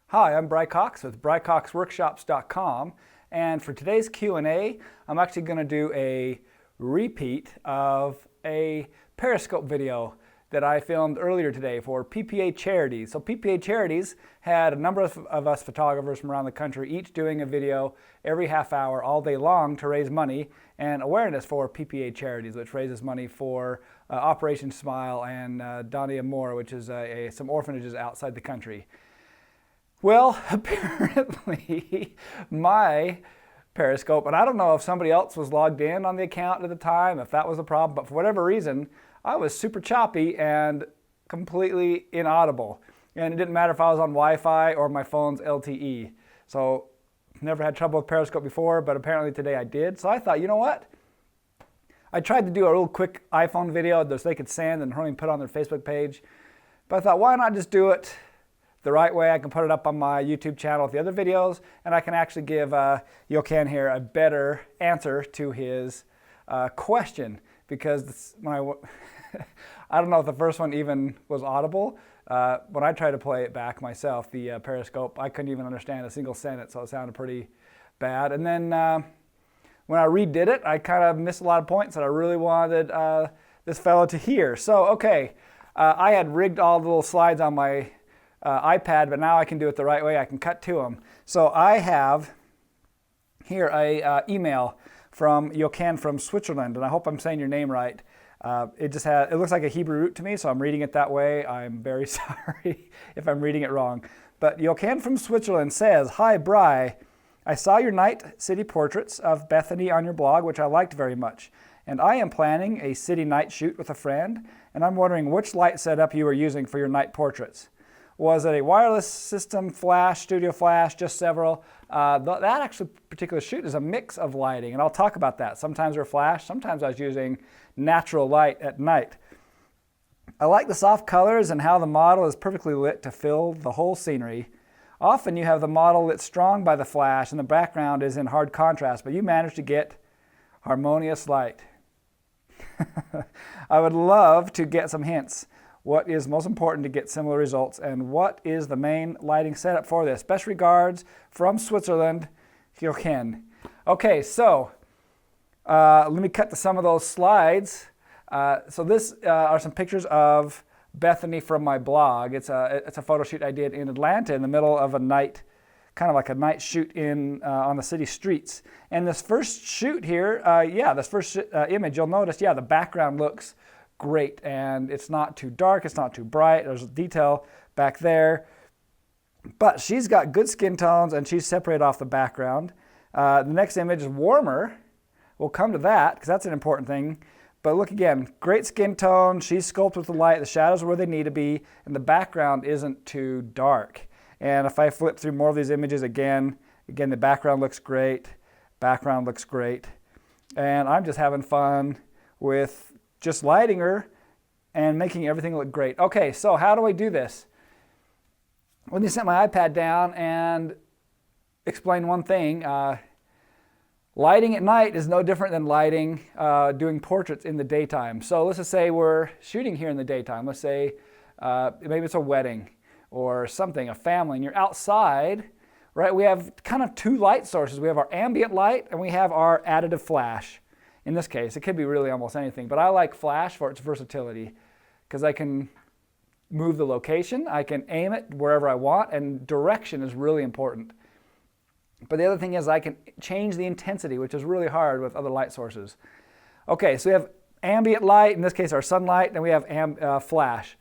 Hi, I'm Bry Cox with BryCoxWORKSHOPS.com, and for today's Q&A, I'm actually going to do a repeat of a Periscope video that I filmed earlier today for PPA Charities. So PPA Charities had a number of us photographers from around the country, each doing a video every half hour all day long to raise money and awareness for PPA Charities, which raises money for Operation Smile and Donny Amore, which is some orphanages outside the country. Well, apparently my Periscope, and I don't know if somebody else was logged in on the account at the time, if that was a problem, but for whatever reason, I was super choppy and completely inaudible. And it didn't matter if I was on Wi-Fi or my phone's LTE. So never had trouble with Periscope before, but apparently today I did. So I thought, you know what? I tried to do a real quick iPhone video that they could send and hurry and put on their Facebook page. But I thought, why not just do it the right way? I can put it up on my YouTube channel with the other videos, and I can actually give Jochen here a better answer to his question, because when I don't know if the first one even was audible. When I tried to play it back myself, the Periscope, I couldn't even understand a single sentence, so it sounded pretty bad. And then when I redid it, I kind of missed a lot of points that I really wanted this fellow to hear. So, okay, I had rigged all the little slides on my iPad, but now I can do it the right way. I can cut to them. So I have here a email from Jochen from Switzerland, and I hope I'm saying your name right. It looks like a Hebrew root to me, so I'm reading it that way. I'm very sorry if I'm reading it wrong. But Jochen from Switzerland says, "Hi, Bry. I saw your night city portraits of Bethany on your blog, which I liked very much. And I am planning a city night shoot with a friend, and I'm wondering which light setup you are using for your night portraits. Was it a wireless system, flash, studio flash, just several?" That actually particular shoot is a mix of lighting, and I'll talk about that. Sometimes they're flash, sometimes I was using natural light at night. I like the soft colors and how the model is perfectly lit to fill the whole scenery. Often you have the model lit strong by the flash and the background is in hard contrast, but you manage to get harmonious light. I would love to get some hints. What is most important to get similar results, and what is the main lighting setup for this? Best regards from Switzerland, Jochen. Okay, so let me cut to some of those slides. So this are some pictures of Bethany from my blog. It's a photo shoot I did in Atlanta in the middle of a night, kind of like a night shoot on the city streets. And this first shoot here, this first image, you'll notice, the background looks great, and it's not too dark, it's not too bright. There's detail back there, but she's got good skin tones and she's separated off the background. The next image is warmer. We'll come to that because that's an important thing. But look again, great skin tone. She's sculpted with the light. The shadows are where they need to be, and the background isn't too dark. And if I flip through more of these images again, the background looks great. Background looks great, and I'm just having fun with just lighting her and making everything look great. Okay, so how do I do this? Let me set my iPad down and explain one thing. Lighting at night is no different than lighting, doing portraits in the daytime. So let's just say we're shooting here in the daytime. Let's say maybe it's a wedding or something, a family, and you're outside, right? We have kind of two light sources. We have our ambient light and we have our additive flash. In this case, it could be really almost anything, but I like flash for its versatility because I can move the location, I can aim it wherever I want, and direction is really important. But the other thing is I can change the intensity, which is really hard with other light sources. Okay, so we have ambient light, in this case our sunlight, and we have flash.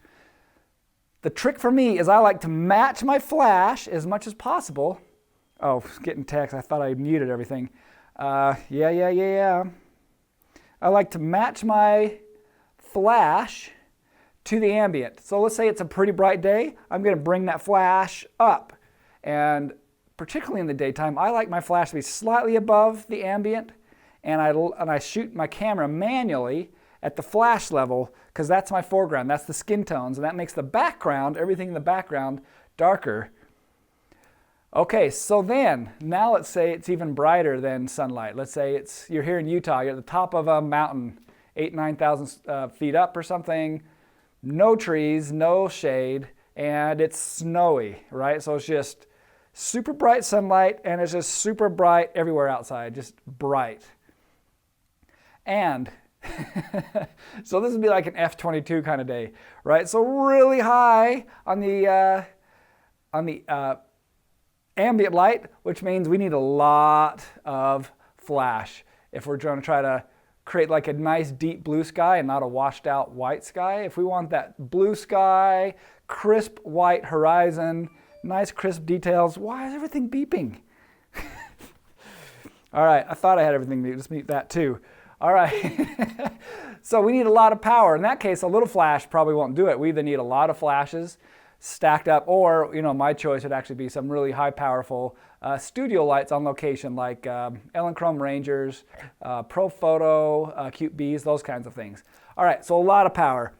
The trick for me is I like to match my flash as much as possible. Oh, getting text, I thought I muted everything. I like to match my flash to the ambient. So let's say it's a pretty bright day. I'm going to bring that flash up. And particularly in the daytime, I like my flash to be slightly above the ambient. And I shoot my camera manually at the flash level because that's my foreground. That's the skin tones. And that makes the background, everything in the background, darker. Okay, so then, now let's say it's even brighter than sunlight. Let's say you're here in Utah, you're at the top of a mountain, 9,000 feet up or something, no trees, no shade, and it's snowy, right? So it's just super bright sunlight, and it's just super bright everywhere outside, just bright. And so this would be like an F-22 kind of day, right? So really high on the ambient light, which means we need a lot of flash if we're going to try to create like a nice deep blue sky and not a washed out white sky. If we want that blue sky, crisp white horizon, nice crisp details. Why is everything beeping? All right, I thought I had everything to just mute that too. All right, so we need a lot of power. In that case, a little flash probably won't do it. We either need a lot of flashes stacked up, or my choice would actually be some really high powerful studio lights on location, like Elinchrom Rangers, Profoto, Cute Bees, those kinds of things. All right, so a lot of power.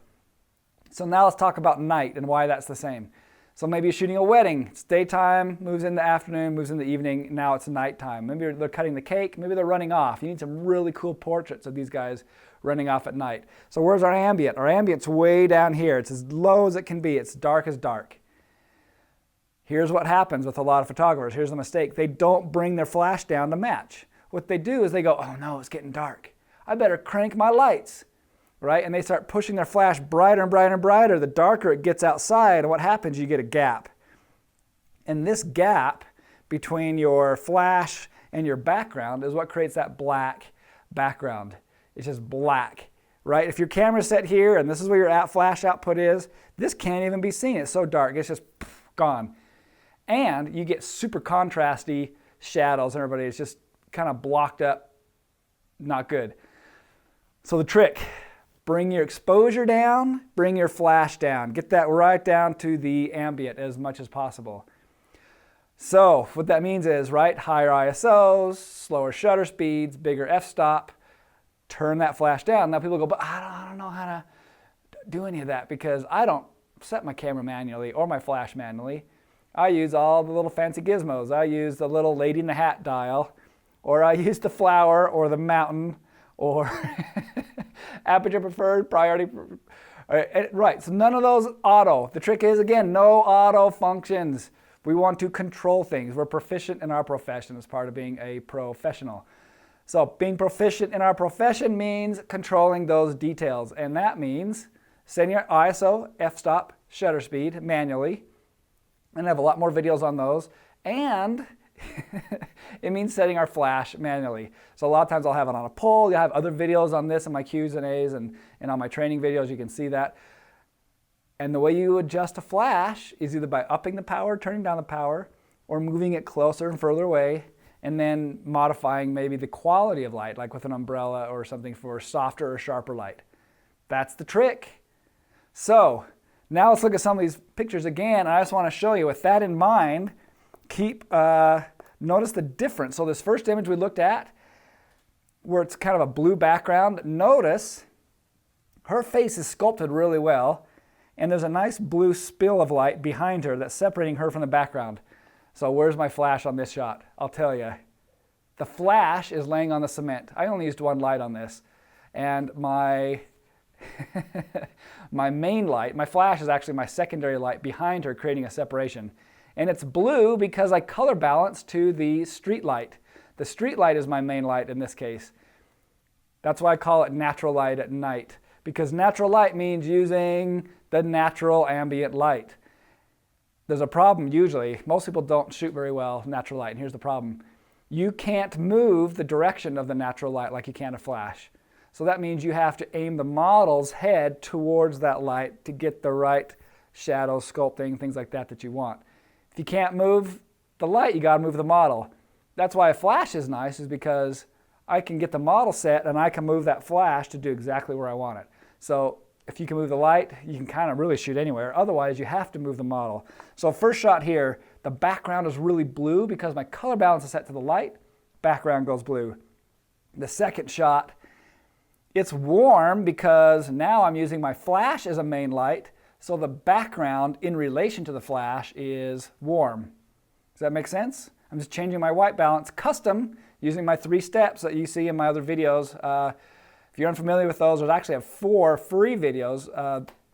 So now let's talk about night and why that's the same. So maybe you're shooting a wedding. It's daytime, moves into afternoon, moves into evening. Now it's nighttime. Maybe they're cutting the cake. Maybe they're running off. You need some really cool portraits of these guys running off at night. So where's our ambient? Our ambient's way down here. It's as low as it can be. It's dark as dark. Here's what happens with a lot of photographers. Here's the mistake. They don't bring their flash down to match. What they do is they go, oh no, it's getting dark. I better crank my lights. Right? And they start pushing their flash brighter and brighter and brighter. The darker it gets outside, and what happens, you get a gap. And this gap between your flash and your background is what creates that black background. It's just black, right? If your camera's set here and this is where your flash output is, this can't even be seen. It's so dark. It's just gone. And you get super contrasty shadows, and everybody is just kind of blocked up. Not good. So the trick, bring your exposure down, bring your flash down. Get that right down to the ambient as much as possible. So what that means is, right, higher ISOs, slower shutter speeds, bigger f-stop, turn that flash down. Now people go, but I don't know how to do any of that because I don't set my camera manually or my flash manually. I use all the little fancy gizmos. I use the little lady in the hat dial, or I use the flower or the mountain, or aperture preferred, priority. Right, so none of those auto. The trick is, again, no auto functions. We want to control things. We're proficient in our profession as part of being a professional. So being proficient in our profession means controlling those details. And that means setting your ISO, f-stop, shutter speed manually. And I have a lot more videos on those. And it means setting our flash manually. So a lot of times I'll have it on a pole. You'll have other videos on this in my Q's and A's and on my training videos. You can see that. And the way you adjust a flash is either by upping the power, turning down the power, or moving it closer and further away, and then modifying maybe the quality of light, like with an umbrella or something for softer or sharper light. That's the trick. So now let's look at some of these pictures again. And I just want to show you, with that in mind, notice the difference. So this first image we looked at, where it's kind of a blue background, notice her face is sculpted really well, and there's a nice blue spill of light behind her that's separating her from the background. So where's my flash on this shot? I'll tell you. The flash is laying on the cement. I only used one light on this. And my main light, my flash is actually my secondary light behind her, creating a separation. And it's blue because I color balanced to the street light. The street light is my main light in this case. That's why I call it natural light at night, because natural light means using the natural ambient light. There's a problem usually. Most people don't shoot very well natural light, and here's the problem. You can't move the direction of the natural light like you can a flash. So that means you have to aim the model's head towards that light to get the right shadow sculpting, things like that you want. If you can't move the light, you got to move the model. That's why a flash is nice, is because I can get the model set and I can move that flash to do exactly where I want it. So if you can move the light, you can kind of really shoot anywhere. Otherwise, you have to move the model. So first shot here, the background is really blue because my color balance is set to the light. Background goes blue. The second shot, it's warm because now I'm using my flash as a main light. So the background in relation to the flash is warm. Does that make sense? I'm just changing my white balance custom using my 3 steps that you see in my other videos. If you're unfamiliar with those, there's actually 4 free videos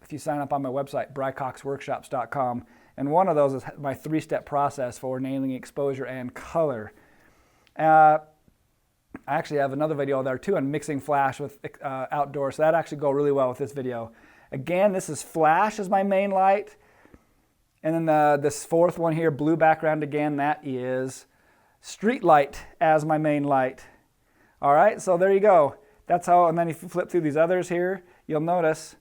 if you sign up on my website, BryCoxWORKSHOPS.com. And one of those is my 3-step process for nailing exposure and color. I actually have another video there too on mixing flash with outdoors, so that actually go really well with this video. Again, this is flash as my main light. And then this fourth one here, blue background again, that is street light as my main light. All right, so there you go. That's how, and then if you flip through these others here, you'll notice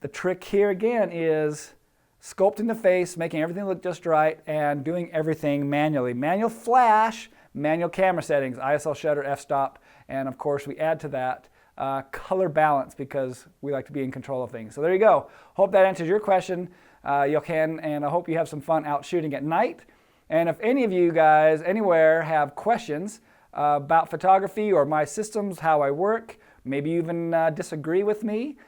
the trick here again is sculpting the face, making everything look just right, and doing everything manually. Manual flash, manual camera settings, ISO shutter, f-stop, and of course we add to that color balance because we like to be in control of things. So there you go. Hope that answers your question. And I hope you have some fun out shooting at night. And if any of you guys anywhere have questions about photography or my systems, how I work, maybe you even disagree with me,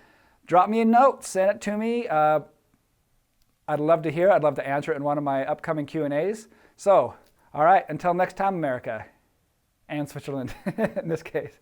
drop me a note, send it to me. I'd love to hear it. I'd love to answer it in one of my upcoming Q&As. So, all right, until next time, America, and Switzerland in this case.